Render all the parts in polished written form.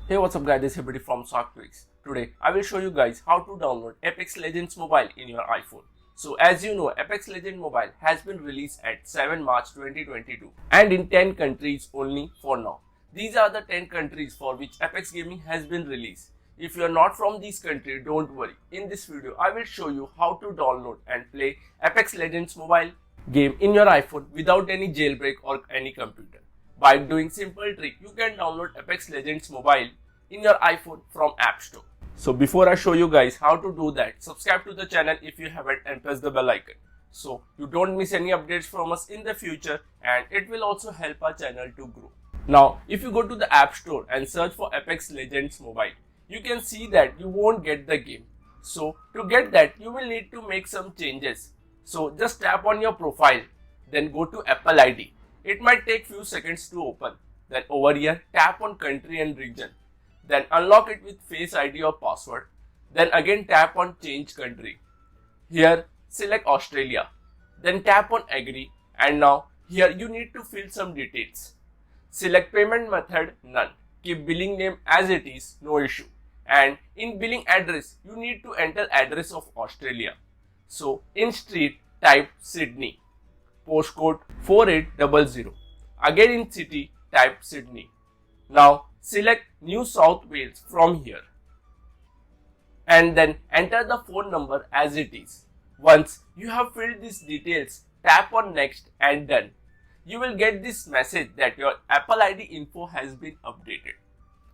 Hey, what's up guys, this is everybody from 𝐒𝐤𝐤𝐞. Today I will show you guys how to download Apex Legends Mobile in your iPhone. So as you know, Apex Legends Mobile has been released at 7 March 2022 and in 10 countries only for now. These are the 10 countries for which Apex Gaming has been released. If you are not from these countries, don't worry. In this video, I will show you how to download and play Apex Legends Mobile game in your iPhone without any jailbreak or any computer. By doing simple trick, you can download Apex Legends Mobile in your iPhone from App Store. So before I show you guys how to do that, subscribe to the channel if you haven't and press the bell icon so you don't miss any updates from us in the future, and it will also help our channel to grow. Now, if you go to the App Store and search for Apex Legends Mobile, you can see that you won't get the game. So to get that, you will need to make some changes. So just tap on your profile, then go to Apple ID. It might take few seconds to open. Then over here, tap on country and region. Then unlock it with Face ID or password. Then again tap on change country. Here select Australia. Then tap on agree, and now here you need to fill some details. Select payment method none. Keep billing name as it is, no issue. And in billing address, you need to enter address of Australia. So in street type Sydney. Postcode 4800. Again in city type Sydney. Now select New South Wales from here and then enter the phone number as it is. Once you have filled these details, tap on next and done. You will get this message that your Apple ID info has been updated.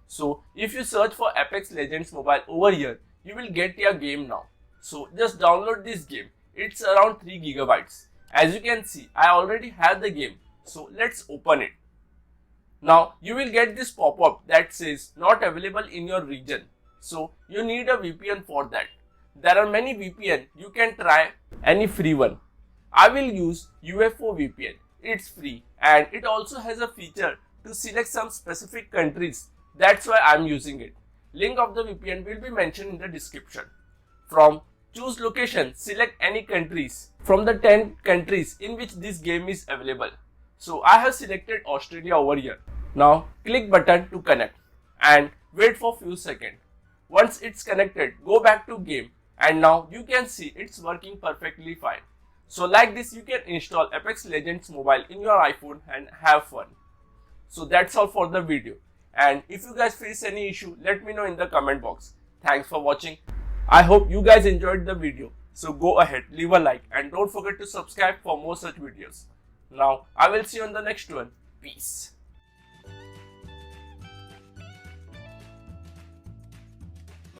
So if you search for Apex Legends Mobile over here, you will get your game now. So just download this game. It's around 3 GB. As you can see, I already have the game. So let's open it. Now you will get this pop-up that says not available in your region. So you need a VPN for that. There are many VPN. You can try any free one. I will use UFO VPN. It's free and it also has a feature to select some specific countries. That's why I'm using it. Link of the VPN will be mentioned in the description. From choose location, select any countries from the 10 countries in which this game is available. So I have selected Australia over here. Now click button to connect and wait for few seconds. Once it's connected, go back to game and now you can see it's working perfectly fine. So like this, you can install Apex Legends Mobile in your iPhone and have fun. So that's all for the video. And if you guys face any issue, let me know in the comment box. Thanks for watching. I hope you guys enjoyed the video. So go ahead, leave a like and don't forget to subscribe for more such videos. Now I will see you on the next one. Peace.